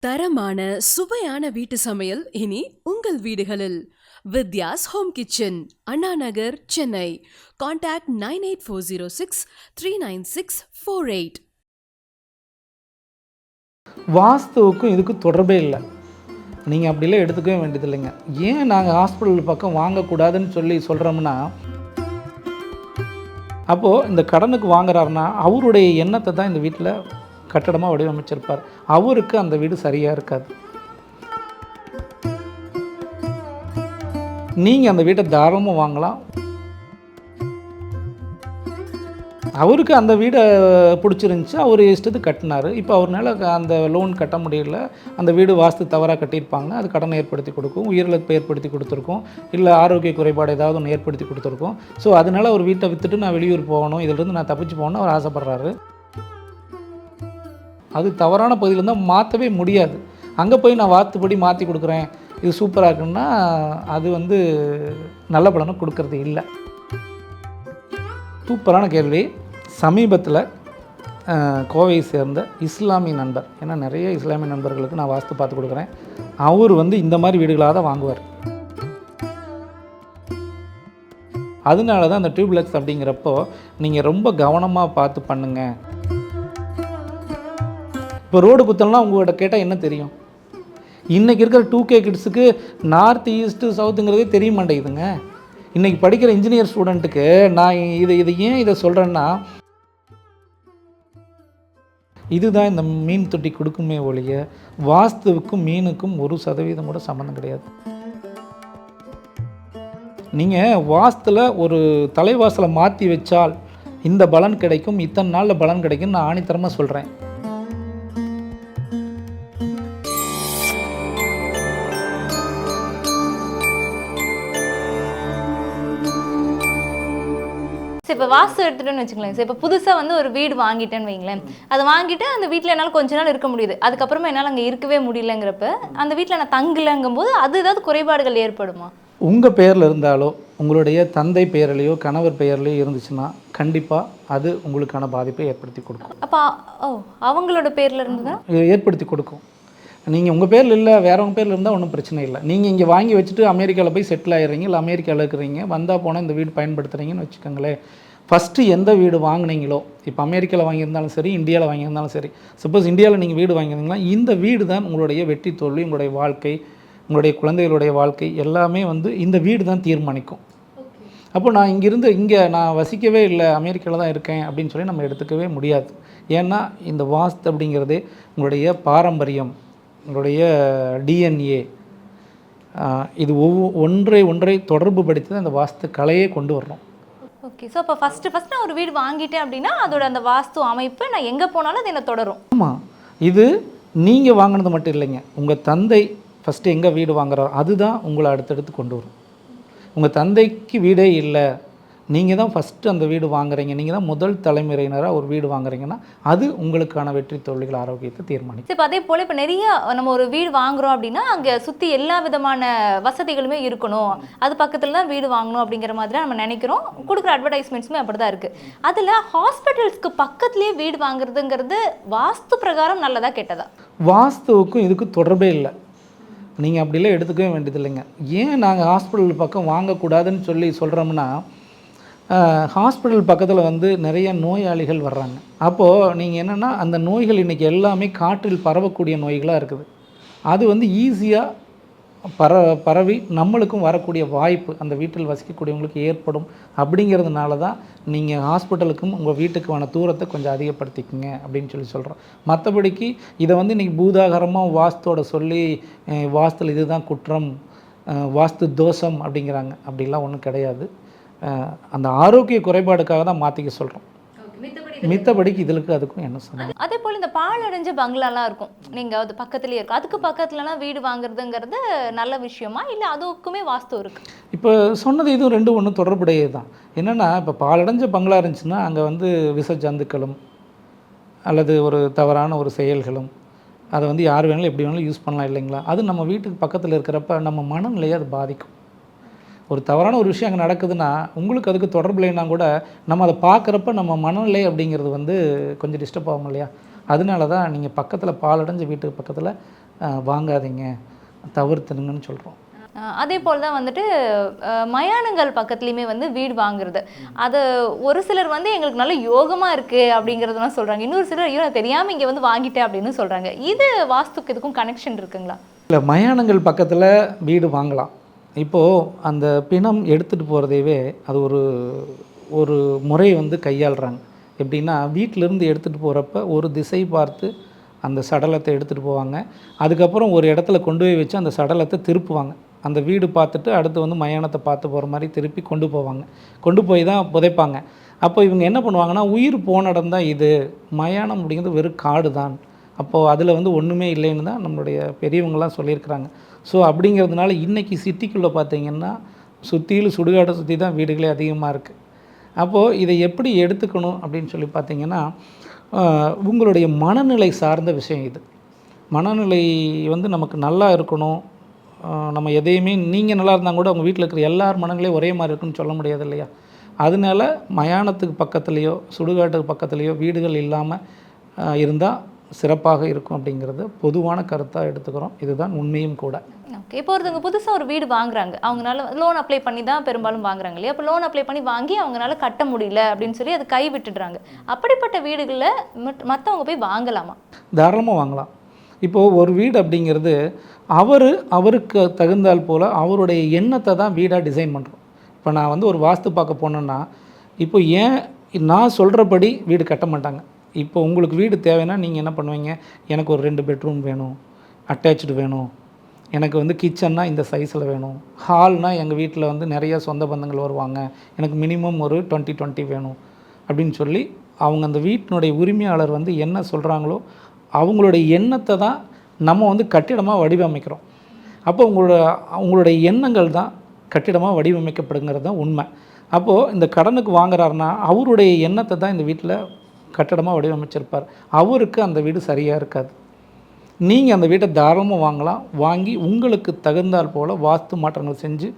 தரமான சுவையான வீட்டு சமையல் இனி உங்கள் வீடுகளில். Vidya's home kitchen, Anna Nagar, Chennai. Contact 9840639648. வாஸ்துவுக்கும் இதுக்கும் தொடர்பே இல்லை. நீங்கள் அப்படிலாம் எடுத்துக்கவே வேண்டியது இல்லைங்க. ஏன் நாங்கள் ஹாஸ்பிட்டல் பக்கம் வாங்கக்கூடாதுன்னு சொல்கிறோம்னா, அப்போது இந்த கடனுக்கு வாங்குறாருன்னா அவருடைய எண்ணத்தை தான் இந்த வீட்டில் கட்டடமாக வடிவமைச்சிருப்பார். அவருக்கு அந்த வீடு சரியாக இருக்காது. நீங்கள் அந்த வீட்டை தாராளமாக வாங்கலாம். அவருக்கு அந்த வீடை பிடிச்சிருந்துச்சி, அவர் இஷ்டத்துக்கு கட்டினார். இப்போ அவர்னால அந்த லோன் கட்ட முடியல. அந்த வீடு வாஸ்து தவறாக கட்டியிருப்பாங்க. அது கடனை ஏற்படுத்தி கொடுக்கும், உயிரிழப்பு ஏற்படுத்தி கொடுத்துருக்கோம், இல்லை ஆரோக்கிய குறைபாடு ஏதாவது ஒன்று ஏற்படுத்தி கொடுத்துருக்கோம். ஸோ அதனால் ஒரு வீட்டை விற்றுட்டு நான் வெளியூர் போகணும், இதிலிருந்து நான் தப்பிச்சு போகணும்னு அவர் ஆசைப்பட்றாரு. அது தவறான பகுதியில் இருந்தால் மாற்றவே முடியாது. அங்கே போய் நான் வாத்துப்படி மாற்றி கொடுக்குறேன், இது சூப்பராக இருக்குன்னா அது நல்ல பலனை கொடுக்கறது இல்லை. சூப்பரான கேள்வி. சமீபத்தில் கோவையை சேர்ந்த இஸ்லாமிய நண்பர், ஏன்னா நிறைய இஸ்லாமிய நண்பர்களுக்கு நான் வாஸ்து பார்த்து கொடுக்குறேன், அவர் இந்த மாதிரி வீடுகளாக தான் வாங்குவார். அதனால தான் அந்த டியூப்லெக்ஸ் அப்படிங்கிறப்போ நீங்கள் ரொம்ப கவனமாக பார்த்து பண்ணுங்கள். இப்போ ரோடு குத்தலாம் உங்கள்கிட்ட கேட்டால் என்ன தெரியும்? இன்றைக்கி இருக்கிற 2K கிட்ஸுக்கு நார்த் ஈஸ்ட்டு சவுத்துங்கிறதே தெரிய மாட்டேங்குதுங்க. இன்றைக்கி படிக்கிற இன்ஜினியர் ஸ்டூடெண்ட்டுக்கு நான் இதை ஏன் சொல்கிறேன்னா, இதுதான் இந்த மீன் தொட்டி கொடுக்குமே ஒழிய வாஸ்துவுக்கும் மீனுக்கும் 1% கூட சம்மந்தம் கிடையாது. நீங்கள் வாஸ்துவில் ஒரு தலைவாசலை மாற்றி வச்சால் இந்த பலன் கிடைக்கும், இத்தனை நாளில் பலன் கிடைக்கும் நான் ஆணித்தரமாக சொல்கிறேன். இப்போ வாஸ்து எடுத்துகிட்டோன்னு வச்சுக்கலாம் சார். இப்போ புதுசாக ஒரு வீடு வாங்கிட்டேன்னு வைங்களேன், அதை வாங்கிட்டு அந்த வீட்டில் என்னால் கொஞ்ச நாள் இருக்க முடியுது, அதுக்கப்புறமா என்னால் அங்கே இருக்கவே முடியலங்கிறப்ப அந்த வீட்டில் நான் தங்கலைங்கும் போது அது ஏதாவது குறைபாடுகள் ஏற்படுமா? உங்கள் பெயரில் இருந்தாலோ உங்களுடைய தந்தை பெயர்லையோ கணவர் பெயர்லையோ இருந்துச்சுன்னா கண்டிப்பாக அது உங்களுக்கான பாதிப்பை ஏற்படுத்தி கொடுக்கும். அப்போ அவங்களோட பேரில் இருந்ததுன்னா ஏற்படுத்தி கொடுக்கும். நீங்கள் உங்கள் பேரில் இல்லை, வேறவங்க பேரில் இருந்தால் ஒன்றும் பிரச்சனை இல்லை. நீங்கள் இங்கே வாங்கி வச்சுட்டு அமெரிக்காவில் போய் செட்டில் ஆகிடுறீங்க, இல்லை அமெரிக்காவில் இருக்கிறீங்க, வந்தால் போனால் இந்த வீடு பயன்படுத்துகிறீங்கன்னு வச்சுக்கோங்களேன். ஃபஸ்ட்டு எந்த வீடு வாங்கினீங்களோ, இப்போ அமெரிக்காவில் வாங்கியிருந்தாலும் சரி, இந்தியாவில் வாங்கியிருந்தாலும் சரி, சப்போஸ் இந்தியாவில் நீங்கள் வீடு வாங்கியிருந்தீங்கன்னா இந்த வீடு தான் உங்களுடைய வெற்றி தோல்வி, உங்களுடைய வாழ்க்கை, உங்களுடைய குழந்தைகளுடைய வாழ்க்கை எல்லாமே இந்த வீடு தான் தீர்மானிக்கும். அப்போ நான் இங்கே நான் வசிக்கவே இல்லை, அமெரிக்காவில் தான் இருக்கேன் அப்படின்னு சொல்லி நம்ம எடுத்துக்கவே முடியாது. ஏன்னா இந்த வாஸ்து அப்படிங்கிறதே உங்களுடைய பாரம்பரியம், உங்களுடைய டிஎன்ஏ, இது ஒன்றை தொடர்பு படுத்தி தான் இந்த வாஸ்து கலையே கொண்டு வரணும். ஓகே. ஸோ அப்போ ஃபஸ்ட்டு நான் ஒரு வீடு வாங்கிட்டேன் அப்படின்னா அதோட அந்த வாஸ்து அமைப்பு நான் எங்கே போனாலும் அது என்ன தொடரும். ஆமாம், இது நீங்கள் வாங்கினது மட்டும் இல்லைங்க, உங்கள் தந்தை ஃபஸ்ட்டு எங்கே வீடு வாங்குறாரோ அதுதான் உங்களை அடுத்தடுத்து கொண்டு வரும். உங்கள் தந்தைக்கு வீடே இல்லை, நீங்கள் தான் ஃபஸ்ட்டு அந்த வீடு வாங்குறீங்க, நீங்கள் தான் முதல் தலைமுறையினராக ஒரு வீடு வாங்குறீங்கன்னா அது உங்களுக்கான வெற்றி தோல்விகள் ஆரோக்கியத்தை தீர்மானிக்கும். இப்போ அதே போல் இப்போ நிறைய நம்ம ஒரு வீடு வாங்குகிறோம் அப்படின்னா அங்கே சுற்றி எல்லா விதமான வசதிகளுமே இருக்கணும், அது பக்கத்தில் தான் வீடு வாங்கணும் அப்படிங்கிற மாதிரி நம்ம நினைக்கிறோம். கொடுக்குற அட்வர்டைஸ்மெண்ட்ஸுமே அப்படி தான் இருக்குது. அதில் ஹாஸ்பிட்டல்ஸ்க்கு பக்கத்துலேயே வீடு வாங்குறதுங்கிறது வாஸ்து பிரகாரம் நல்லதா கெட்டதா? வாஸ்துவுக்கும் இதுக்கும் தொடர்பே இல்லை. நீங்கள் அப்படிலாம் எடுத்துக்கவே வேண்டியது இல்லைங்க. ஏன் நாங்கள் ஹாஸ்பிட்டல் பக்கம் வாங்கக்கூடாதுன்னு சொல்கிறோம்னா, ஹாஸ்பிட்டல் பக்கத்தில் நிறைய நோயாளிகள் வர்றாங்க. அப்போது நீங்கள் என்னென்னா அந்த நோய்கள் இன்றைக்கி எல்லாமே காற்றில் பரவக்கூடிய நோய்களாக இருக்குது. அது ஈஸியாக பரவி நம்மளுக்கும் வரக்கூடிய வாய்ப்பு அந்த வீட்டில் வசிக்கக்கூடியவங்களுக்கு ஏற்படும். அப்படிங்கிறதுனால தான் நீங்கள் ஹாஸ்பிட்டலுக்கும் உங்கள் வீட்டுக்குமான தூரத்தை கொஞ்சம் அதிகப்படுத்திக்குங்க அப்படின்னு சொல்கிறோம். மற்றபடிக்கு இதை இன்றைக்கி பூதாகரமாக வாஸ்தோட சொல்லி வாஸ்துவில் இதுதான் குற்றம், வாஸ்து தோஷம் அப்படிங்கிறாங்க. அப்படிலாம் ஒன்றும் கிடையாது. அந்த ஆரோக்கிய குறைபாடுக்காக தான் மாற்றிக்க சொல்கிறோம். மித்தபடிக்கு இதுக்கு அதுக்கும் என்ன சொன்னாங்க. அதே போல் இந்த பாழடைஞ்ச பங்களாலாம் இருக்கும், நீங்கள் அது பக்கத்துலேயே இருக்கும், அதுக்கு பக்கத்துலலாம் வீடு வாங்குறதுங்கிறது நல்ல விஷயமா இல்லை அதுக்குமே வாஸ்து இருக்குது? இப்போ சொன்னது இதுவும் ரெண்டும் ஒன்று தொடர்புடையது தான். என்னென்னா இப்போ பாழடைஞ்ச பங்களா இருந்துச்சுன்னா அங்கே விஷ ஜந்துக்களும் அல்லது ஒரு தவறான ஒரு செயல்களும் அதை யார் வேணாலும் எப்படி வேணாலும் யூஸ் பண்ணலாம் இல்லைங்களா. அது நம்ம வீட்டுக்கு பக்கத்தில் இருக்கிறப்ப நம்ம மனநிலையை அது பாதிக்கும். ஒரு தவறான ஒரு விஷயம் அங்கே நடக்குதுன்னா உங்களுக்கு அதுக்கு தொடர்பு இல்லைன்னா கூட நம்ம அதை பார்க்குறப்ப நம்ம மனநிலை அப்படிங்கிறது கொஞ்சம் டிஸ்டர்ப் ஆகும் இல்லையா. அதனால தான் நீங்கள் பக்கத்தில் பாலடைஞ்ச வீட்டுக்கு பக்கத்தில் வாங்காதீங்க, தவிர்த்துனுங்கன்னு சொல்கிறோம். அதே போல் தான் வந்துட்டு மயானங்கள் பக்கத்துலேயுமே வந்து வீடு வாங்குறது, அது ஒரு சிலர் வந்து எங்களுக்கு நல்ல யோகமாக இருக்குது அப்படிங்கிறதுலாம் சொல்கிறாங்க. இன்னொரு சிலர் ஐயோ நான் தெரியாமல் இங்கே வந்து வாங்கிட்டேன் அப்படின்னு சொல்கிறாங்க. இது வாஸ்துக்கு இதுக்கும் கனெக்ஷன் இருக்குங்களா? இல்லை, மயானங்கள் பக்கத்தில் வீடு வாங்கலாம். இப்போது அந்த பிணம் எடுத்துகிட்டு போகிறதையவே அது ஒரு முறை வந்து கையாளுறாங்க. எப்படின்னா, வீட்டிலேருந்து எடுத்துகிட்டு போகிறப்ப ஒரு திசை பார்த்து அந்த சடலத்தை எடுத்துகிட்டு போவாங்க. அதுக்கப்புறம் ஒரு இடத்துல கொண்டு போய் வச்சு அந்த சடலத்தை திருப்புவாங்க. அந்த வீடு பார்த்துட்டு அடுத்து வந்து மயானத்தை பார்த்து போகிற மாதிரி திருப்பி கொண்டு போவாங்க. கொண்டு போய் தான் புதைப்பாங்க. அப்போ இவங்க என்ன பண்ணுவாங்கன்னா, உயிர் போன இடம் தான் இது, மயானம் அப்படிங்கிறது வெறும் காடு தான், அப்போது அதில் வந்து ஒன்றுமே இல்லைன்னு தான் நம்மளுடைய பெரியவங்களாம் சொல்லியிருக்கிறாங்க. ஸோ அப்படிங்கிறதுனால இன்றைக்கி சிட்டிக்குள்ளே பார்த்திங்கன்னா சுற்றிலும் சுடுகாட்டை சுற்றி தான் வீடுகளே அதிகமாக இருக்குது. அப்போது இதை எப்படி எடுத்துக்கணும் அப்படின்னு சொல்லி பார்த்திங்கன்னா, உங்களுடைய மனநிலை சார்ந்த விஷயம் இது. மனநிலை வந்து நமக்கு நல்லா இருக்கணும். நம்ம எதையுமே நீங்கள் நல்லா இருந்தால் கூட உங்கள் வீட்டில் இருக்கிற எல்லார் மனநிலையும் ஒரே மாதிரி இருக்குன்னு சொல்ல முடியாது இல்லையா? அதனால மயானத்துக்கு பக்கத்துலேயோ சுடுகாட்டுக்கு பக்கத்துலேயோ வீடுகள் இல்லாமல் இருந்தால் சிறப்பாக இருக்கும் அப்படிங்கிறது பொதுவான கருத்தாக எடுத்துக்கிறோம். இதுதான் உண்மையும் கூட. ஓகே, இப்போ ஒருத்தவங்க புதுசாக ஒரு வீடு வாங்குறாங்க, அவங்களால லோன் அப்ளை பண்ணி தான் பெரும்பாலும் வாங்குறாங்க இல்லையா? அப்போ லோன் அப்ளை பண்ணி வாங்கி அவங்களால கட்ட முடியல அப்படின்னு சொல்லி அதை கை விட்டுடுறாங்க. அப்படிப்பட்ட வீடுகளில் மற்றவங்க போய் வாங்கலாமா? தாராளமாக வாங்கலாம். இப்போது ஒரு வீடு அப்படிங்கிறது அவருக்கு தகுந்தால் போல் அவருடைய எண்ணத்தை தான் வீடாக டிசைன் பண்ணுறோம். இப்போ நான் வந்து ஒரு வாஸ்து பார்க்க போனேன்னா, இப்போ ஏன் நான் சொல்கிறபடி வீடு கட்ட மாட்டாங்க. இப்போ உங்களுக்கு வீடு தேவைன்னா நீங்கள் என்ன பண்ணுவீங்க, எனக்கு ஒரு 2 பெட்ரூம் வேணும், அட்டாச்சு வேணும், எனக்கு வந்து கிச்சன்னா இந்த சைஸில் வேணும், ஹால்னால் எங்கள் வீட்டில் வந்து நிறைய சொந்த பந்தங்கள் வருவாங்க, எனக்கு மினிமம் ஒரு 20 வேணும் அப்படின்னு சொல்லி அவங்க அந்த வீட்டினுடைய உரிமையாளர் வந்து என்ன சொல்கிறாங்களோ அவங்களுடைய எண்ணத்தை தான் நம்ம வந்து கட்டிடமாக வடிவமைக்கிறோம். அப்போ உங்களுடைய எண்ணங்கள் தான் கட்டிடமாக வடிவமைக்கப்படுங்கிறது தான் உண்மை. அப்போது இந்த கடனுக்கு வாங்குறாருன்னா அவருடைய எண்ணத்தை தான் இந்த வீட்டில் கட்டடமாக வடிவமைச்சிருப்பார். அவருக்கு அந்த வீடு சரியாக இருக்காது. நீங்கள் அந்த வீட்டை தாராளமாக வாங்கலாம். வாங்கி உங்களுக்கு தகுந்தால் போல் வாஸ்து மாற்றங்கள் செஞ்சு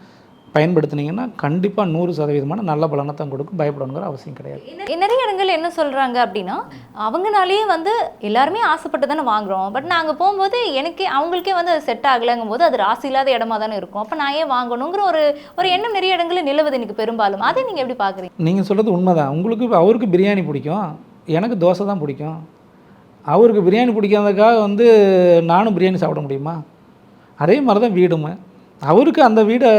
பயன்படுத்தினீங்கன்னா கண்டிப்பாக 100% நல்ல பலனை தான் கொடுக்கும். பயப்படணுங்கிற அவசியம் கிடையாது. நிறைய இடங்கள் என்ன சொல்கிறாங்க அப்படின்னா, அவங்கனாலேயே வந்து எல்லாருமே ஆசைப்பட்டு தானே வாங்குகிறோம், பட் நாங்கள் போகும்போது அவங்களுக்கே வந்து அது செட் ஆகலைங்கும் போது அது ராசி இல்லாத இடமா தானே இருக்கும், அப்போ நான் ஏன் வாங்கணுங்கிற ஒரு எண்ணம் நிறைய இடங்களில் நிலவுது இன்றைக்கி பெரும்பாலும். அதை நீங்கள் எப்படி பார்க்குறீங்க? நீங்கள் சொல்கிறது உண்மைதான். அவருக்கு பிரியாணி பிடிக்கும், எனக்கு தோசை தான் பிடிக்கும். அவருக்கு பிரியாணி பிடிக்காததுக்காக வந்து நானும் பிரியாணி சாப்பிட முடியுமா? அதே மாதிரி தான் வீடுமே. அவருக்கு அந்த வீடை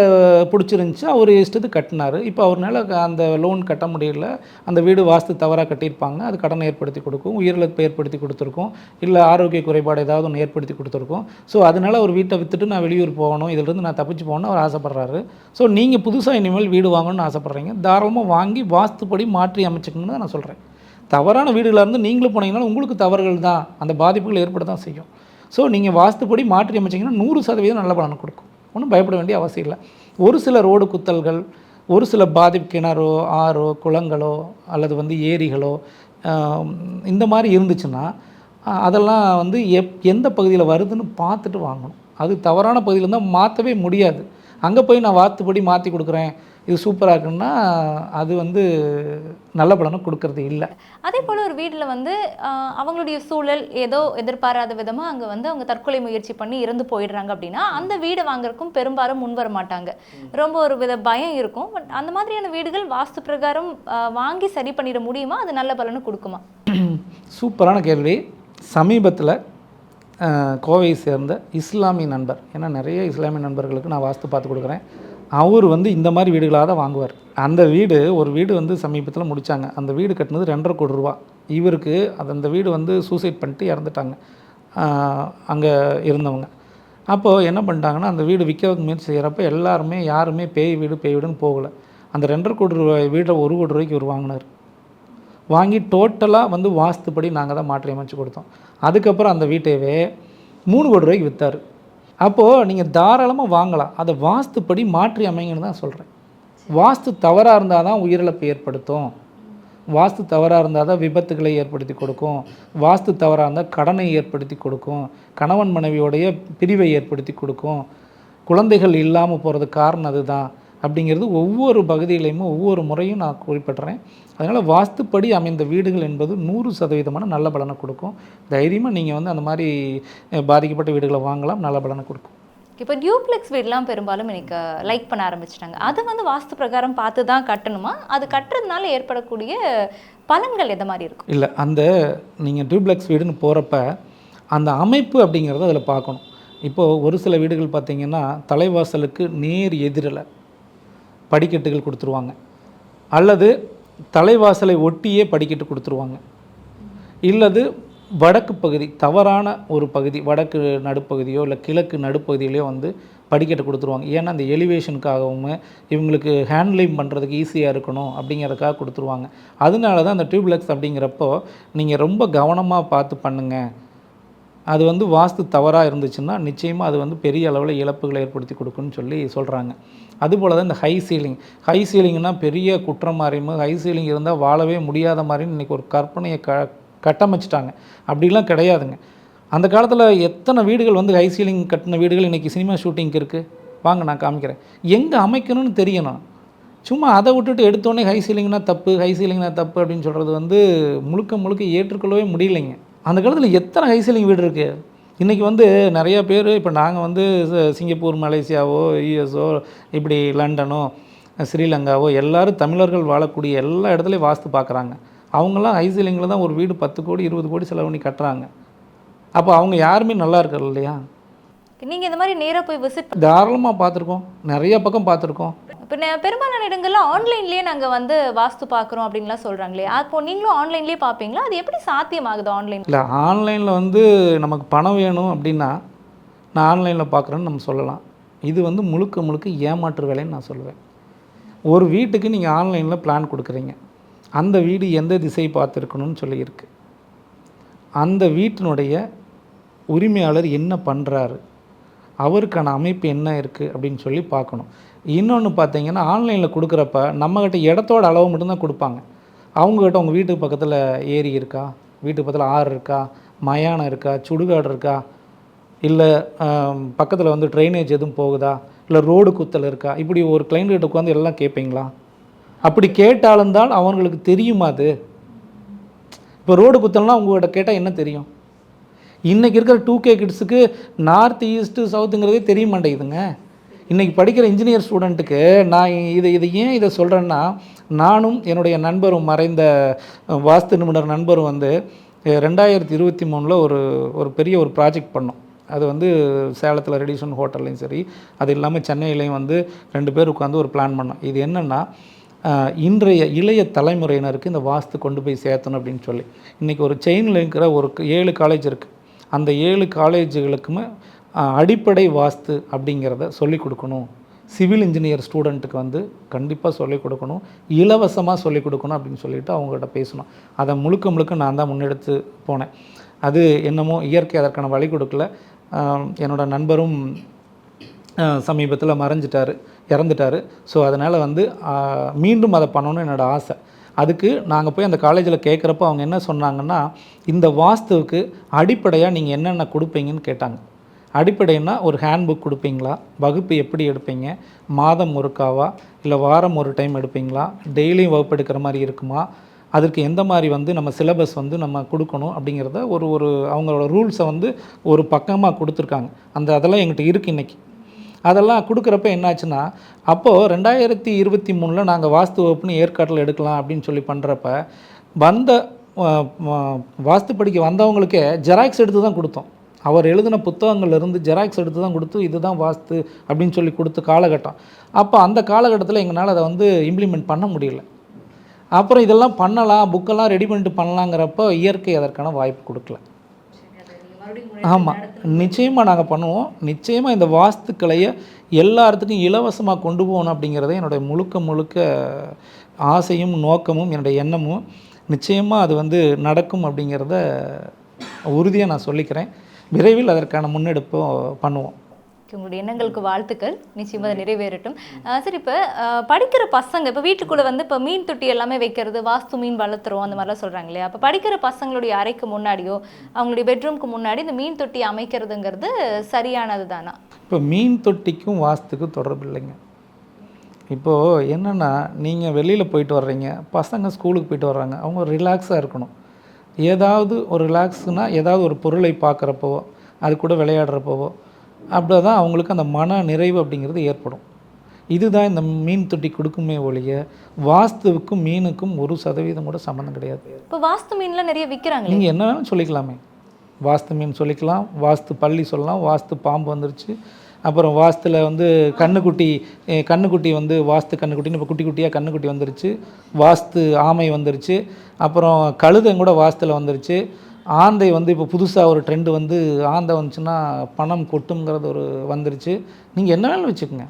பிடிச்சிருந்துச்சி, அவர் இஷ்டத்துக்கு கட்டினார். இப்போ அவர்னால அந்த லோன் கட்ட முடியல, அந்த வீடு வாஸ்து தவறாக கட்டியிருப்பாங்க, அது கடனை ஏற்படுத்தி கொடுக்கும், உயிரிழப்பு ஏற்படுத்தி கொடுத்துருக்கோம், இல்லை ஆரோக்கிய குறைபாடு ஏதாவது ஒன்று ஏற்படுத்தி கொடுத்துருக்கோம். ஸோ அதனால் அவர் வீட்டை விற்றுட்டு நான் வெளியூர் போகணும், இதிலிருந்து நான் தப்பிச்சு போகணும்னு அவர் ஆசைப்பட்றாரு. ஸோ நீங்கள் புதுசாக இனிமேல் வீடு வாங்கணும்னு ஆசைப்பட்றீங்க, தாராளமாக வாங்கி வாஸ்துப்படி மாற்றி அமைச்சிக்கணும்னு தான் நான் சொல்கிறேன். தவறான வீடுகளாக இருந்து நீங்களும் போனீங்கன்னா உங்களுக்கு தவறுகள் தான், அந்த பாதிப்புகள் ஏற்பட தான் செய்யும். ஸோ நீங்கள் வாஸ்துப்படி மாற்றி அமைச்சிங்கன்னா 100% நல்ல பலனை கொடுக்கும். ஒன்றும் பயப்பட வேண்டிய அவசியம் இல்லை. ஒரு சில ரோடு குத்தல்கள், ஒரு சில பாதிப்பு கிணறோ ஆறோ குளங்களோ அல்லது வந்து ஏரிகளோ இந்த மாதிரி இருந்துச்சுன்னா அதெல்லாம் வந்து எந்த பகுதியில் வருதுன்னு பார்த்துட்டு வாங்கணும். அது தவறான பகுதியில் இருந்தால் மாற்றவே முடியாது. அங்கே போய் நான் வாஸ்துப்படி மாற்றி கொடுக்குறேன், இது சூப்பராக இருக்குன்னா அது வந்து நல்ல பலனை கொடுக்கறது இல்லை. அதே போல் ஒரு வீட்டில் வந்து அவங்களுடைய சூழல் ஏதோ எதிர்பாராத விதமாக அங்கே வந்து அவங்க தற்கொலை முயற்சி பண்ணி இறந்து போயிடுறாங்க அப்படின்னா அந்த வீடை வாங்குறதுக்கும் பெரும்பாலும் முன் வர மாட்டாங்க. ரொம்ப ஒரு வித பயம் இருக்கும். பட் அந்த மாதிரியான வீடுகள் வாஸ்து பிரகாரம் வாங்கி சரி பண்ணிட முடியுமா? அது நல்ல பலனை கொடுக்குமா? சூப்பரான கேள்வி. சமீபத்தில் கோவையை சேர்ந்த இஸ்லாமிய நண்பர், ஏன்னா நிறைய இஸ்லாமிய நண்பர்களுக்கு நான் வாஸ்து பார்த்து கொடுக்குறேன், அவர் வந்து இந்த மாதிரி வீடுகளாக தான் வாங்குவார். அந்த ஒரு வீடு வந்து சமீபத்தில் முடித்தாங்க. அந்த வீடு கட்டினது 2.5 கோடி ரூபா. இவருக்கு அந்த வீடு வந்து சூசைட் பண்ணிட்டு இறந்துட்டாங்க அங்கே இருந்தவங்க. அப்போது என்ன பண்ணிட்டாங்கன்னா, அந்த வீடு விற்கிறதுக்கு முயற்சி செய்கிறப்ப யாருமே பேய் வீடுன்னு போகலை. அந்த 2.5 கோடி ரூபாய் வீட்டை 1 கோடி ரூபாய்க்கு இவர் வாங்கினார். வாங்கி டோட்டலாக வந்து வாஸ்துப்படி நாங்கள் தான் மாற்றி அமைச்சு கொடுத்தோம். அதுக்கப்புறம் அந்த வீட்டையவே 3 கோடி ரூபாய்க்கு விற்றார். அப்போது நீங்கள் தாராளமாக வாங்கலாம். அதை வாஸ்துப்படி மாற்றி அமைங்கன்னு தான் சொல்கிறேன். வாஸ்து தவறாக இருந்தால் தான் உயிரிழப்பு ஏற்படுத்தும், வாஸ்து தவறாக இருந்தால் தான் விபத்துகளை ஏற்படுத்தி கொடுக்கும், வாஸ்து தவறாக இருந்தால் கடனை ஏற்படுத்தி கொடுக்கும், கணவன் மனைவியோடைய பிரிவை ஏற்படுத்தி கொடுக்கும், குழந்தைகள் இல்லாமல் போகிறதுக்கு காரணம் அதுதான். அப்படிங்கிறது ஒவ்வொரு பகுதியிலையுமே ஒவ்வொரு முறையும் நான் குறிப்பிட்றேன். அதனால் வாஸ்துப்படி அமைந்த வீடுகள் என்பது 100% நல்ல பலனை கொடுக்கும். தைரியமாக நீங்கள் வந்து அந்த மாதிரி பாதிக்கப்பட்ட வீடுகளை வாங்கலாம், நல்ல பலனை கொடுக்கும். இப்போ டியூப்ளெக்ஸ் வீடுலாம் பெரும்பாலும் எனக்கு லைக் பண்ண ஆரம்பிச்சிட்டாங்க. அது வந்து வாஸ்து பிரகாரம் பார்த்து தான் கட்டணுமா? அது கட்டுறதுனால ஏற்படக்கூடிய பலன்கள் எந்த மாதிரி இருக்கும்? இல்லை, அந்த நீங்கள் டியூப்ளெக்ஸ் வீடுன்னு போகிறப்ப அந்த அமைப்பு அப்படிங்கிறத அதில் பார்க்கணும். இப்போது ஒரு சில வீடுகள் பார்த்திங்கன்னா தலைவாசலுக்கு நேர் எதிரில் படிக்கட்டுகள் கொடுத்துருவாங்க, அல்லது தலைவாசலை ஒட்டியே படிக்கட்டு கொடுத்துருவாங்க, இல்லது வடக்கு பகுதி தவறான ஒரு பகுதி வடக்கு நடுப்பகுதியோ இல்லை கிழக்கு நடுப்பகுதியிலையோ வந்து படிக்கட்டு கொடுத்துருவாங்க. ஏன்னா அந்த எலிவேஷனுக்காகவும் இவங்களுக்கு ஹேண்ட்லிங் பண்ணுறதுக்கு ஈஸியாக இருக்கணும் அப்படிங்கிறதுக்காக கொடுத்துருவாங்க. அதனால தான் அந்த டியூப்ளெக்ஸ் அப்படிங்கிறப்போ நீங்கள் ரொம்ப கவனமாக பார்த்து பண்ணுங்கள். அது வந்து வாஸ்து தவறாக இருந்துச்சுன்னா நிச்சயமாக அது வந்து பெரிய அளவில் இழப்புகளை ஏற்படுத்தி கொடுக்குன்னு சொல்லி சொல்கிறாங்க. அதுபோல் தான் இந்த ஹை சீலிங்னால் பெரிய குற்றம் மாதிரியும் ஹை சீலிங் இருந்தால் வாழவே முடியாத மாதிரின்னு இன்றைக்கி ஒரு கற்பனையை கட்டமைச்சிட்டாங்க. அப்படிலாம் கிடையாதுங்க. அந்த காலத்தில் எத்தனை வீடுகள் வந்து ஹை சீலிங் கட்டின வீடுகள் இன்றைக்கி சினிமா ஷூட்டிங்க்கு இருக்குது. வாங்க நான் காமிக்கிறேன். எங்கே அமைக்கணும்னு தெரியணும். சும்மா அதை விட்டுட்டு எடுத்தோடனே ஹை சீலிங்னா தப்பு அப்படின்னு சொல்கிறது வந்து முழுக்க ஏற்றுக்கொள்ளவே முடியலைங்க. அந்த காலத்தில் எத்தனை ஹை சீலிங் வீடு இருக்குது. இன்றைக்கி வந்து நிறையா பேர் இப்போ நாங்கள் வந்து சிங்கப்பூர், மலேசியாவோ, யூஎஸோ, இப்படி லண்டனோ, ஸ்ரீலங்காவோ எல்லோரும் தமிழர்கள் வாழக்கூடிய எல்லா இடத்துலையும் வாஸ்து பார்க்குறாங்க. அவங்களாம் ஹை சீலிங்கில் தான் ஒரு வீடு 10 கோடி 20 கோடி செலவு பண்ணி கட்டுறாங்க. அப்போ அவங்க யாருமே நல்லா இருக்காரு இல்லையா? நீங்கள் இந்த மாதிரி நேராக போய் விசிட் தாராளமாக பார்த்துருக்கோம், நிறைய பக்கம் பார்த்துருக்கோம். இப்போ பெரும்பாலான இடங்கள்ல ஆன்லைன்லேயே நாங்கள் வந்து வாஸ்து பார்க்குறோம் அப்படின்லாம் சொல்கிறாங்களே, அப்போ நீங்களும் ஆன்லைன்லேயே பார்ப்பீங்களா? அது எப்படி சாத்தியமாகுது ஆன்லைன்? இல்லை, ஆன்லைனில் வந்து நமக்கு பணம் வேணும் அப்படின்னா நான் ஆன்லைனில் பார்க்குறேன்னு நம்ம சொல்லலாம். இது வந்து முழுக்க ஏமாற்று வேலைன்னு நான் சொல்லுவேன். ஒரு வீட்டுக்கு நீங்கள் ஆன்லைனில் பிளான் கொடுக்குறீங்க. அந்த வீடு எந்த திசை பார்த்துருக்கணும்னு சொல்லியிருக்கு. அந்த வீட்டினுடைய உரிமையாளர் என்ன பண்ணுறாரு, அவருக்கான அமைப்பு என்ன இருக்குது அப்படின்னு சொல்லி பார்க்கணும். இன்னொன்று பார்த்தீங்கன்னா ஆன்லைனில் கொடுக்குறப்ப நம்மக்கிட்ட இடத்தோட அளவு மட்டும்தான் கொடுப்பாங்க. அவங்கக்கிட்ட உங்கள் வீட்டுக்கு பக்கத்தில் ஏரி இருக்கா, வீட்டுக்கு பக்கத்தில் ஆறு இருக்கா, மயானம் இருக்கா, சுடுகாடு இருக்கா, இல்லை பக்கத்தில் வந்து ட்ரைனேஜ் எதுவும் போகுதா, இல்லை ரோடு குத்தல் இருக்கா, இப்படி ஒரு கிளைண்ட்கிட்ட உட்காந்து எல்லாம் கேட்பீங்களா? அப்படி கேட்டால்தான் அவங்களுக்கு தெரியுமா? அது இப்போ ரோடு குத்தல்னால் உங்கள்கிட்ட கேட்டால் என்ன தெரியும்? இன்றைக்கி இருக்கிற 2K கிட்ஸுக்கு நார்த் ஈஸ்ட்டு சவுத்துங்கிறதே தெரிய மாட்டேங்குதுங்க. இன்றைக்கி படிக்கிற இன்ஜினியர் ஸ்டூடெண்ட்டுக்கு நான் ஏன் இதை சொல்கிறேன்னா, நானும் என்னுடைய நண்பரும் மறைந்த வாஸ்து நிபுணர் நண்பரும் வந்து 2023 ஒரு பெரிய ஒரு ப்ராஜெக்ட் பண்ணோம். அது வந்து சேலத்தில் ரெடிஷன் ஹோட்டல்லையும் சரி, அது இல்லாமல் சென்னையிலையும் வந்து 2 பேர் உட்காந்து ஒரு பிளான் பண்ணோம். இது என்னென்னா, இன்றைய இளைய தலைமுறையினருக்கு இந்த வாஸ்து கொண்டு போய் சேர்த்தணும் அப்படின்னு சொல்லி இன்றைக்கி ஒரு செயினில் இருக்கிற ஒரு 7 காலேஜ் இருக்குது. அந்த 7 காலேஜுகளுக்குமே அடிப்படை வாஸ்து அப்படிங்கிறத சொல்லிக் கொடுக்கணும். சிவில் இன்ஜினியர் ஸ்டூடெண்ட்டுக்கு வந்து கண்டிப்பாக சொல்லிக் கொடுக்கணும், இலவசமாக சொல்லிக் கொடுக்கணும் அப்படின்னு சொல்லிட்டு அவங்கள்ட்ட பேசணும். அதை முழுக்க நான் தான் முன்னெடுத்து போனேன். அது என்னமோ இயற்கை அதற்கான வழி கொடுக்கல. என்னோடய நண்பரும் சமீபத்தில் இறந்துட்டார். ஸோ அதனால் வந்து மீண்டும் அதை பண்ணணும்னு என்னோடய ஆசை. அதுக்கு நாங்கள் போய் அந்த காலேஜில் கேட்குறப்போ அவங்க என்ன சொன்னாங்கன்னா, இந்த வாஸ்துவுக்கு அடிப்படையாக நீங்கள் என்னென்ன கொடுப்பீங்கன்னு கேட்டாங்க. அடிப்படைன்னா ஒரு ஹேண்ட்புக் கொடுப்பீங்களா, வகுப்பு எப்படி எடுப்பீங்க, மாதம் ஒருக்காவா இல்லை வாரம் ஒரு டைம் எடுப்பீங்களா, டெய்லியும் வகுப்பு எடுக்கிற மாதிரி இருக்குமா, அதற்கு எந்த மாதிரி வந்து நம்ம சிலபஸ் வந்து நம்ம கொடுக்கணும் அப்படிங்கிறத ஒரு அவங்களோட ரூல்ஸை வந்து ஒரு பக்கமாக கொடுத்துருக்காங்க. அதெல்லாம் எங்கிட்ட இருக்குது இன்றைக்கி. அதெல்லாம் கொடுக்குறப்ப என்னாச்சுன்னா, அப்போது 2023 நாங்கள் வாஸ்து வகுப்புன்னு ஏற்காட்டில் எடுக்கலாம் அப்படின்னு சொல்லி பண்ணுறப்ப வாஸ்து படிக்க வந்தவங்களுக்கே ஜெராக்ஸ் எடுத்து தான் கொடுத்தோம். அவர் எழுதின புத்தகங்கள்லேருந்து ஜெராக்ஸ் எடுத்து தான் கொடுத்து இதுதான் வாஸ்து அப்படின்னு சொல்லி கொடுத்த காலகட்டம். அப்போ அந்த காலகட்டத்தில் எங்களால் அதை வந்து இம்ப்ளிமெண்ட் பண்ண முடியல. அப்புறம் இதெல்லாம் பண்ணலாம், புக்கெல்லாம் ரெடி பண்ணிட்டு பண்ணலாங்கிறப்போ இயற்கை அதற்கான வாய்ப்பு கொடுக்கல. ஆமாம், நிச்சயமாக நாங்கள் பண்ணுவோம். நிச்சயமாக இந்த வாஸ்துக்களையை எல்லாத்துக்கும் இலவசமாக கொண்டு போகணும் அப்படிங்கிறத என்னுடைய முழுக்க ஆசையும் நோக்கமும் என்னுடைய எண்ணமும். நிச்சயமாக அது வந்து நடக்கும் அப்படிங்கிறத உறுதியாக நான் சொல்லிக்கிறேன். விரைவில் அதற்கான முன்னெடுப்பும் பண்ணுவோம். உங்களுடைய எண்ணங்களுக்கு வாழ்த்துக்கள். நிச்சயமாக அதை நிறைவேறட்டும். சரி, இப்போ படிக்கிற பசங்க இப்போ வீட்டுக்குள்ளே வந்து இப்போ மீன் தொட்டி எல்லாமே வைக்கிறது, வாஸ்து மீன் வளர்த்துறோம் அந்த மாதிரிலாம் சொல்கிறாங்க இல்லையா? அப்போ படிக்கிற பசங்களுடைய அறைக்கு முன்னாடியோ அவங்களுடைய பெட்ரூம்க்கு முன்னாடி இந்த மீன் தொட்டி அமைக்கிறதுங்கிறது சரியானது தானா? இப்போ மீன் தொட்டிக்கும் வாஸ்துக்கும் தொடர்பு இல்லைங்க. இப்போது என்னென்னா, நீங்கள் வெளியில் போயிட்டு வர்றீங்க, பசங்க ஸ்கூலுக்கு போயிட்டு வர்றாங்க, அவங்க ரிலாக்ஸாக இருக்கணும். ஏதாவது ஒரு ரிலாக்ஸ்னால் ஏதாவது ஒரு பொருளை பார்க்குறப்போ, அது கூட விளையாடுறப்போவோ, அப்படி தான் அவங்களுக்கு அந்த மன நிறைவு அப்படிங்கிறது ஏற்படும். இதுதான் இந்த மீன் தொட்டி கொடுக்குமே ஒழிய, வாஸ்துவுக்கும் மீனுக்கும் 1% கூட சம்மந்தம் கிடையாது. இப்போ வாஸ்து மீன்லாம் நிறைய விற்கிறாங்க. நீங்கள் என்ன வேணாலும் சொல்லிக்கலாமே. வாஸ்து மீன் சொல்லிக்கலாம், வாஸ்து பள்ளி சொல்லலாம், வாஸ்து பாம்பு வந்துருச்சு. அப்புறம் வாஸ்துல வந்து கண்ணுக்குட்டி வந்து வாஸ்து கண்ணுக்குட்டின்னு இப்போ குட்டி குட்டியாக கண்ணுக்குட்டி வந்துருச்சு. வாஸ்து ஆமை வந்துருச்சு. அப்புறம் கழுதை கூட வாஸ்துல வந்துருச்சு. ஆந்தை வந்து இப்போ புதுசாக ஒரு ட்ரெண்டு வந்து ஆந்தை வந்துச்சுன்னா பணம் கொட்டுங்கிறது ஒரு வந்துருச்சு. நீங்கள் என்ன வேணாலும் வச்சுக்கோங்க.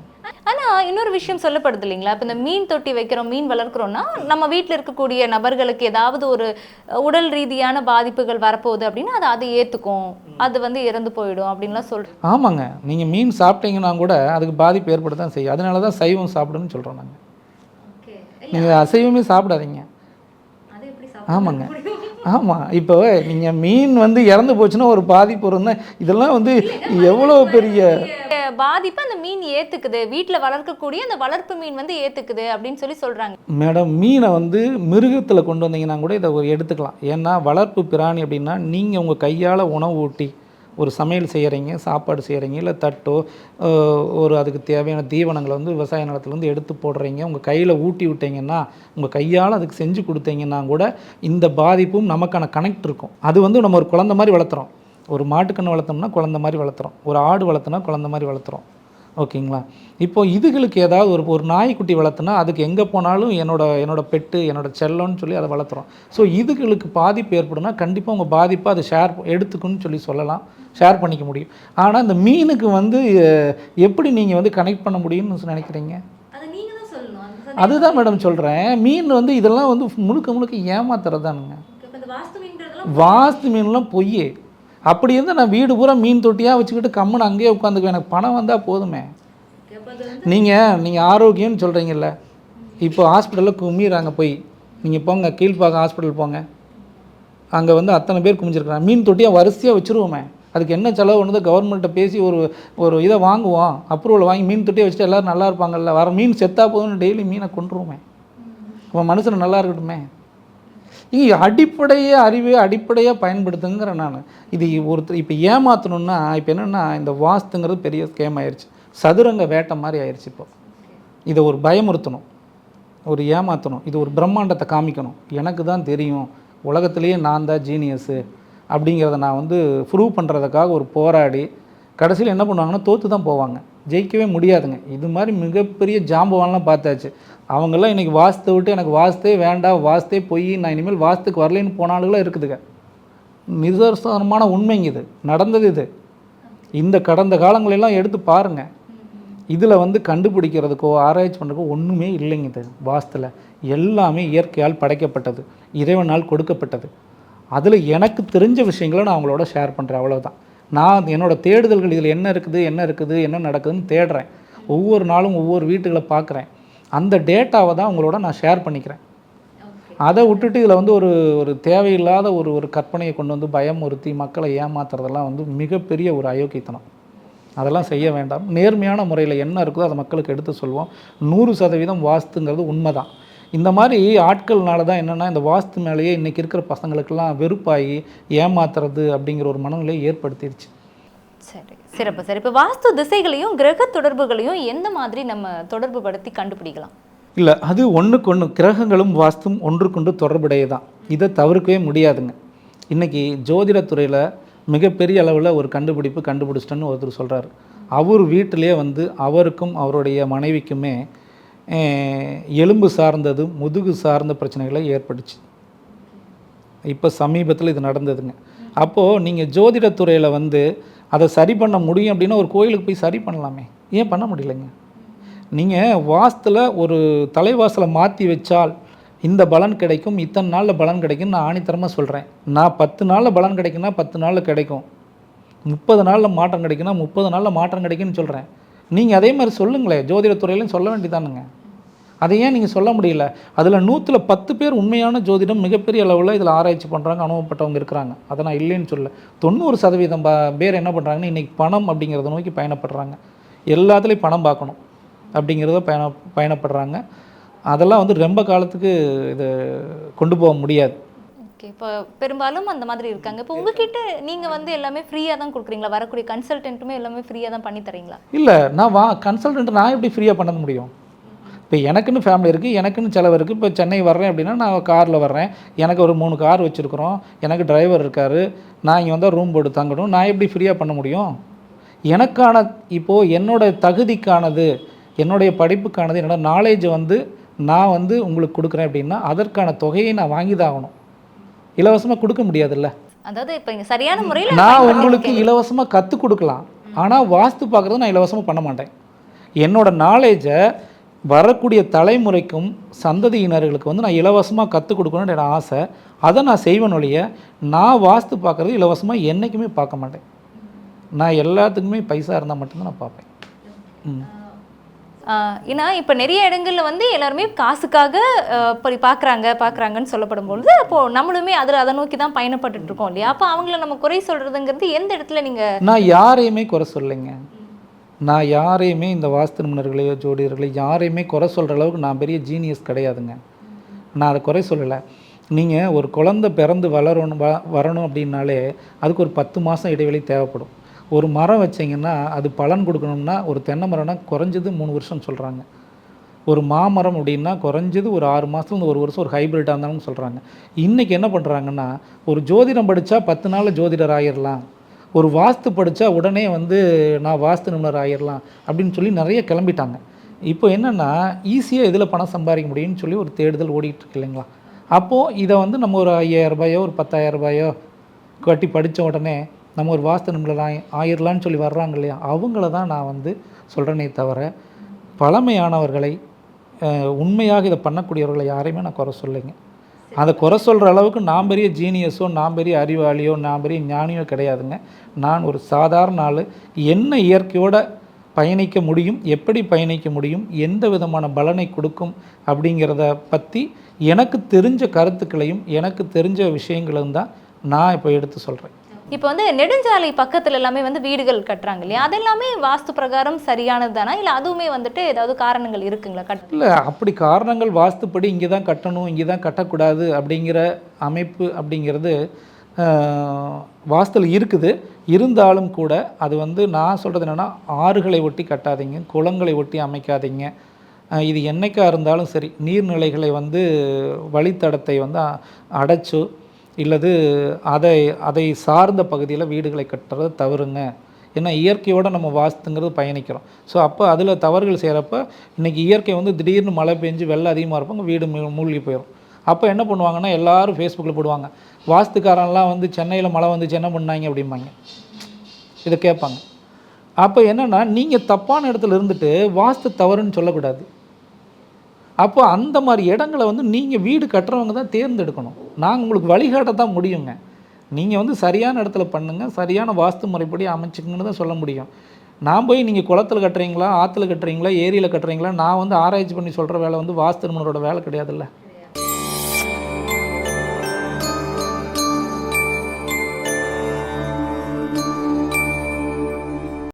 ஆனால் இன்னொரு விஷயம் சொல்லப்படுது இல்லைங்களா, இப்போ இந்த மீன் தொட்டி வைக்கிறோம், மீன் வளர்க்குறோன்னா நம்ம வீட்டில் இருக்கக்கூடிய நபர்களுக்கு ஏதாவது ஒரு உடல் ரீதியான பாதிப்புகள் வரப்போகுது அப்படின்னா அதை ஏற்றுக்கும், அது வந்து இறந்து போயிடும் அப்படின்லாம் சொல்கிறோம். ஆமாங்க, நீங்கள் மீன் சாப்பிட்டீங்கன்னா கூட அதுக்கு பாதிப்பு ஏற்பட தான் செய்யும். அதனால தான் சைவம் சாப்பிடுன்னு சொல்கிறோம் நாங்கள். நீங்கள் அசைவமே சாப்பிடாதீங்க. ஆமாங்க, ஆமாம். இப்போ நீங்கள் மீன் வந்து இறந்து போச்சுன்னா ஒரு பாதிப்பு வரும்னா, இதெல்லாம் வந்து எவ்வளோ பெரிய பாதிப்பு அந்த மீன் ஏற்றுக்குது, வீட்டில் வளர்க்கக்கூடிய அந்த வளர்ப்பு மீன் வந்து ஏற்றுக்குது அப்படின்னு சொல்கிறாங்க. மேடம், மீனை வந்து மிருகத்தில் கொண்டு வந்தீங்கன்னா கூட இதை ஒரு எடுத்துக்கலாம். ஏன்னா வளர்ப்பு பிராணி அப்படின்னா நீங்கள் உங்கள் கையால் உணவு ஊட்டி ஒரு சமையல் செய்கிறீங்க, சாப்பாடு செய்கிறீங்க, இல்லை தட்டோ ஒரு அதுக்கு தேவையான தீவனங்களை வந்து விவசாய நிலத்துலேருந்து எடுத்து போடுறீங்க, உங்கள் கையில் ஊட்டி விட்டீங்கன்னா, உங்கள் கையால் அதுக்கு செஞ்சு கொடுத்தீங்கன்னா கூட இந்த பாதிப்பும் நமக்கான கனெக்ட் இருக்கும். அது வந்து நம்ம ஒரு குழந்தை மாதிரி வளர்த்துறோம். ஒரு மாட்டுக்கன்று வளர்த்தோம்னா குழந்தை மாதிரி வளர்த்துறோம், ஒரு ஆடு வளர்த்தோம்னா குழந்தை மாதிரி வளர்த்துறோம். ஓகேங்களா? இப்போது இதுகளுக்கு ஏதாவது ஒரு நாய்க்குட்டி வளர்த்துனா அதுக்கு எங்கே போனாலும் என்னோட பெட்டு, என்னோட செல்லம்னு சொல்லி அதை வளர்த்துறோம். ஸோ இதுகளுக்கு பாதிப்பு ஏற்படுனா கண்டிப்பாக உங்கள் பாதிப்பை அதை எடுத்துக்குன்னு சொல்லலாம், ஷேர் பண்ணிக்க முடியும். ஆனால் இந்த மீனுக்கு வந்து எப்படி நீங்கள் வந்து கனெக்ட் பண்ண முடியும்னு நினைக்கிறீங்க? அதுதான் மேடம் சொல்கிறேன். மீன் வந்து இதெல்லாம் வந்து முழுக்க ஏமாத்துறதானுங்க. வாஸ்து மீன்லாம் பொய். அப்படி இருந்தால் நான் வீடு பூரா மீன் தொட்டியாக வச்சுக்கிட்டு கம்முன்னு அங்கேயே உட்காந்துக்குவேன், எனக்கு பணம் வந்தால் போதுமே. நீங்கள் ஆரோக்கியம்னு சொல்கிறீங்கல்ல, இப்போ ஹாஸ்பிட்டலில் குமிறாங்க, போய் நீங்கள் போங்க, கீழ்ப்பாக்கம் ஹாஸ்பிட்டல் போங்க, அங்கே வந்து அத்தனை பேர் குமிஞ்சிருக்கிறாங்க. மீன் தொட்டியாக வரிசையாக வச்சுருவோமே, அதுக்கு என்ன செலவு ஒன்று கவர்மெண்ட்டை பேசி ஒரு இதை வாங்குவோம், அப்ரூவல் வாங்கி மீன் தொட்டியை வச்சுட்டு எல்லோரும் நல்லா இருப்பாங்கல்ல. வர மீன் செத்தா போதும்னு டெய்லி மீனை கொண்டுருவோமே, அப்போ மனுஷனை நல்லா இருக்கட்டுமே. இங்கே அடிப்படையாக பயன்படுத்துங்கிறேன் நான். இது இப்போ ஏமாற்றணுன்னா, இப்போ என்னென்னா இந்த வாஸ்துங்கிறது பெரிய ஸ்கேம் ஆயிடுச்சு, சதுரங்க வேட்டை மாதிரி ஆயிடுச்சு. இப்போ இதை ஒரு பயமுறுத்தணும், ஒரு ஏமாற்றணும், இது ஒரு பிரம்மாண்டத்தை காமிக்கணும், எனக்கு தான் தெரியும், உலகத்துலேயே நான் தான் ஜீனியஸு அப்படிங்கிறத நான் வந்து ப்ரூவ் பண்ணுறதுக்காக ஒரு போராடி கடைசியில் என்ன பண்ணுவாங்கன்னா தோற்று தான் போவாங்க, ஜெயிக்கவே முடியாதுங்க. இது மாதிரி மிகப்பெரிய ஜாம்பவான்லாம் பார்த்தாச்சு. அவங்கெல்லாம் இன்றைக்கி வாஸ்து விட்டு எனக்கு வாஸ்தே வேண்டாம், வாஸ்தே போய் நான் இனிமேல் வாஸ்துக்கு வரலைன்னு போனாலுங்களாம் இருக்குதுங்க. நிதர்சனமான உண்மைங்க, இது நடந்தது. இந்த கடந்த காலங்களெல்லாம் எடுத்து பாருங்கள். இதில் வந்து கண்டுபிடிக்கிறதுக்கோ ஆராய்ச்சி பண்ணுறதுக்கோ ஒன்றுமே இல்லைங்க. இது வாஸ்துல எல்லாமே இயற்கையால் படைக்கப்பட்டது, இறைவனால் கொடுக்கப்பட்டது. அதில் எனக்கு தெரிஞ்ச விஷயங்களை நான் அவங்களோட ஷேர் பண்ணுறேன், அவ்வளோதான். நான் என்னோடய தேடுதல்கள் இதில் என்ன இருக்குது என்ன நடக்குதுன்னு தேடுறேன். ஒவ்வொரு நாளும் ஒவ்வொரு வீட்டுகளை பார்க்குறேன். அந்த டேட்டாவை தான் உங்களோட நான் ஷேர் பண்ணிக்கிறேன். அதை விட்டுட்டு இதில் வந்து ஒரு தேவையில்லாத ஒரு கற்பனையை கொண்டு வந்து பயமுறுத்தி மக்களை ஏமாத்துறதெல்லாம் வந்து மிகப்பெரிய ஒரு அயோக்கியத்தனம். அதெல்லாம் செய்ய வேண்டாம். நேர்மையான முறையில் என்ன இருக்குதோ அதை மக்களுக்கு எடுத்து சொல்வோம். 100% வாஸ்துங்கிறது உண்மை தான். இந்த மாதிரி ஆட்கள்னால தான் என்னென்னா இந்த வாஸ்து மேலேயே இன்றைக்கி இருக்கிற பசங்களுக்கெல்லாம் வெறுப்பாகி ஏமாத்துறது அப்படிங்கிற ஒரு மனநிலையை ஏற்படுத்திடுச்சு. சரி, சிறப்பு சார். இப்போ வாஸ்து திசைகளையும் கிரக தொடர்புகளையும் எந்த மாதிரி நம்ம தொடர்பு படுத்தி கண்டுபிடிக்கலாம்? இல்லை, அது ஒன்றுக்கொன்று, கிரகங்களும் வாஸ்தும் ஒன்றுக்கொண்டு தொடர்புடைய தான். இதை தவிர்க்கவே முடியாதுங்க. இன்றைக்கி ஜோதிடத்துறையில் மிகப்பெரிய அளவில் ஒரு கண்டுபிடிச்சிட்டேன்னு ஒருத்தர் சொல்கிறார். அவர் வீட்டிலே வந்து அவருக்கும் அவருடைய மனைவிக்குமே எலும்பு சார்ந்தது முதுகு சார்ந்த பிரச்சனைகளை ஏற்பட்டுச்சு. இப்போ சமீபத்தில் இது நடந்ததுங்க. அப்போது நீங்கள் ஜோதிடத்துறையில் வந்து அதை சரி பண்ண முடியும் அப்படின்னா ஒரு கோயிலுக்கு போய் சரி பண்ணலாமே, ஏன் பண்ண முடியலைங்க? நீங்கள் வாஸ்துல ஒரு தலைவாசலை மாற்றி வச்சால் இந்த பலன் கிடைக்கும், இத்தனை நாளில் பலன் கிடைக்கும்னு நான் ஆணித்தரமாக சொல்கிறேன். நான் 10 நாளில் பலன் கிடைக்குன்னா 10 நாளில் கிடைக்கும், 30 நாளில் மாற்றம் கிடைக்குன்னா 30 நாளில் மாற்றம் கிடைக்குன்னு சொல்கிறேன். நீங்கள் அதே மாதிரி சொல்லுங்களேன், ஜோதிடத்துறையிலையும் சொல்ல வேண்டியதானுங்க. அதை ஏன் நீங்கள் சொல்ல முடியல? அதில் 100ல் 10 பேர் உண்மையான ஜோதிடம் மிகப்பெரிய அளவில் இதில் ஆராய்ச்சி பண்ணுறாங்க, அனுபவப்பட்டவங்க இருக்கிறாங்க. அதை நான் இல்லைன்னு சொல்ல. 90% பேர் என்ன பண்ணுறாங்கன்னா இன்றைக்கி பணம் அப்படிங்கிறத நோக்கி பயணப்படுறாங்க. எல்லாத்துலேயும் பணம் பார்க்கணும். அப்படிங்கிறத பயணப்படுறாங்க. அதெல்லாம் வந்து ரொம்ப காலத்துக்கு இதை கொண்டு போக முடியாது. ஓகே, இப்போ பெரும்பாலும் அந்த மாதிரி இருக்காங்க. இப்போ உங்ககிட்ட நீங்கள் வந்து எல்லாமே ஃப்ரீயாக தான் கொடுக்குறீங்களா? வரக்கூடிய கன்சல்டன்ட்டுமே எல்லாமே ஃப்ரீயாக தான் பண்ணி தரீங்களா? இல்லை, நான் கன்சல்டன்ட் நான் எப்படி ஃப்ரீயாக பண்ண முடியும்? இப்போ எனக்குன்னு ஃபேமிலி இருக்குது, எனக்குன்னு செலவு இருக்குது. இப்போ சென்னை வர்றேன் அப்படின்னா நான் காரில் வர்றேன், எனக்கு ஒரு 3 கார் வச்சுருக்குறோம், எனக்கு டிரைவர் இருக்கார், நான் இங்கே வந்தால் ரூம் போட்டு தங்கணும். நான் எப்படி ஃப்ரீயாக பண்ண முடியும்? எனக்கான இப்போது என்னோடய தகுதிக்கானது, என்னுடைய படிப்புக்கானது, என்னோடய நாலேஜை வந்து நான் வந்து உங்களுக்கு கொடுக்குறேன் அப்படின்னா அதற்கான தொகையை நான் வாங்கி தான் ஆகணும். இலவசமாக கொடுக்க முடியாதுல்ல. அதாவது இப்போ இங்கே சரியான முறையில் நான் உங்களுக்கு இலவசமாக கற்றுக் கொடுக்கலாம், ஆனால் வாஸ்து பார்க்குறது நான் இலவசமாக பண்ண மாட்டேன். என்னோடய நாலேஜை வரக்கூடிய தலைமுறைக்கும் சந்ததியினர்களுக்கு வந்து நான் இலவசமாக கற்றுக் கொடுக்கணும்னு என்னோட ஆசை. அதை நான் செய்வேன் ஒழிய நான் வாஸ்து பார்க்குறது இலவசமாக என்றைக்குமே பார்க்க மாட்டேன். நான் எல்லாத்துக்குமே பைசா இருந்தால் மட்டும்தான் நான் பார்ப்பேன். ஏன்னா இப்போ நிறைய இடங்களில் வந்து எல்லாருமே காசுக்காக இப்படி பார்க்குறாங்கன்னு சொல்லப்படும் பொழுது அப்போது நம்மளுமே அதை நோக்கி தான் பயணப்பட்டு இருக்கோம் இல்லையா? அப்போ அவங்கள நம்ம குறை சொல்கிறதுங்கிறது எந்த இடத்துல நீங்கள்? நான் யாரையுமே குறை சொல்லைங்க. நான் யாரையுமே இந்த வாஸ்து நிபுணர்களையோ ஜோடியர்களையோ யாரையுமே குறை சொல்கிற அளவுக்கு நான் பெரிய ஜீனியஸ் கிடையாதுங்க. நான் அதை குறை சொல்லலை. நீங்கள் ஒரு குழந்தை பிறந்து வரணும் அப்படின்னாலே அதுக்கு ஒரு 10 மாதம் இடைவெளி தேவைப்படும். ஒரு மரம் வச்சிங்கன்னா அது பலன் கொடுக்கணும்னா ஒரு தென்னை மரம்னா குறைஞ்சது 3 வருஷம் சொல்கிறாங்க. ஒரு மாமரம் அப்படின்னா குறைஞ்சது ஒரு 6 மாதத்துலேருந்து 1 வருஷம் ஒரு ஹைப்ரிட்டாக இருந்தாலும் சொல்கிறாங்க. இன்றைக்கி என்ன பண்ணுறாங்கன்னா ஒரு ஜோதிடம் படித்தா 10 நாளில் ஜோதிடர் ஆகிடலாம், ஒரு வாஸ்து படித்தா உடனே வந்து நான் வாஸ்து நிபுணர் ஆகிடலாம் அப்படின்னு சொல்லி நிறைய கிளம்பிட்டாங்க. இப்போ என்னென்னா ஈஸியாக இதில் பணம் சம்பாதிக்க முடியும்னு சொல்லி ஒரு தேடுதல் ஓடிட்டுருக்கு இல்லைங்களா? அப்போது இதை வந்து நம்ம ஒரு 5000 ரூபாயோ ஒரு 10,000 ரூபாயோ கட்டி படித்த உடனே நம்ம ஒரு வாஸ்து நிபுணர் ஆயிரலான்னு சொல்லி வர்றாங்க இல்லையா? அவங்கள தான் நான் வந்து சொல்கிறேனே தவிர பழமையானவர்களை உண்மையாக இதை பண்ணக்கூடியவர்களை யாரையுமே நான் குறை சொல்லைங்க. அதை குறை சொல்கிற அளவுக்கு நான் பெரிய ஜீனியஸோ நான் பெரிய அறிவாளியோ நான் பெரிய ஞானியோ கிடையாதுங்க. நான் ஒரு சாதாரண ஆள். என்ன இயற்கையோட பயணிக்க முடியும், எப்படி பயணிக்க முடியும், எந்த விதமான பலனை கொடுக்கும் அப்படிங்கிறத பற்றி எனக்கு தெரிஞ்ச கருத்துக்களையும் எனக்கு தெரிஞ்ச விஷயங்களும் தான் நான் இப்போ எடுத்து சொல்கிறேன். இப்போ வந்து நெடுஞ்சாலை பக்கத்தில் எல்லாமே வந்து வீடுகள் கட்டுறாங்க இல்லையா? அதெல்லாமே வாஸ்து பிரகாரம் சரியானது தானா, இல்லை அதுவுமே வந்துட்டு ஏதாவது காரணங்கள் இருக்குங்களா? இல்லை, அப்படி காரணங்கள் வாஸ்துப்படி இங்கே தான் கட்டணும் இங்கே தான் கட்டக்கூடாது அப்படிங்கிற அமைப்பு அப்படிங்கிறது வாஸ்துவில் இருக்குது. இருந்தாலும் கூட அது வந்து நான் சொல்கிறது என்னென்னா ஆறுகளை ஒட்டி கட்டாதீங்க, குளங்களை ஒட்டி அமைக்காதீங்க. இது என்னைக்காக இருந்தாலும் சரி நீர்நிலைகளை வந்து வழித்தடத்தை வந்து அடைச்சோ இல்லது அதை சார்ந்த பகுதியில் வீடுகளை கட்டுறது தவறுங்க. ஏன்னா இயற்கையோடு நம்ம வாஸ்துங்கிறது பயணிக்கிறோம். ஸோ அப்போ அதில் தவறுகள் செய்கிறப்ப இன்றைக்கி இயற்கை வந்து திடீர்னு மழை பெஞ்சு வெள்ளம் அதிகமாக இருப்பாங்க, வீடு மூழ்கி போயிடும். அப்போ என்ன பண்ணுவாங்கன்னா எல்லோரும் ஃபேஸ்புக்கில் போடுவாங்க, வாஸ்துக்காரன்லாம் வந்து சென்னையில் மழை வந்துச்சு என்ன பண்ணாங்க அப்படிம்பாங்க. இதை கேட்பாங்க. அப்போ என்னென்னா நீங்கள் தப்பான இடத்துல இருந்துட்டு வாஸ்து தவறுன்னு சொல்லக்கூடாது. அப்போ அந்த மாதிரி இடங்களை வந்து நீங்கள் வீடு கட்டுறவங்க தான் தேர்ந்தெடுக்கணும். நாங்கள் உங்களுக்கு வழிகாட்ட தான் முடியுங்க. நீங்கள் வந்து சரியான இடத்துல பண்ணுங்கள், சரியான வாஸ்து முறைப்படி அமைச்சுக்கணுன்னு தான் சொல்ல முடியும். நான் போய் நீங்கள் குளத்தில் கட்டுறீங்களா, ஆற்றுல கட்டுறீங்களா, ஏரியில் கட்டுறீங்களா, நான் வந்து ஆராய்ச்சி பண்ணி சொல்கிற வேலை வந்து வாஸ்து நிபுணரோட வேலை கிடையாதுல்ல.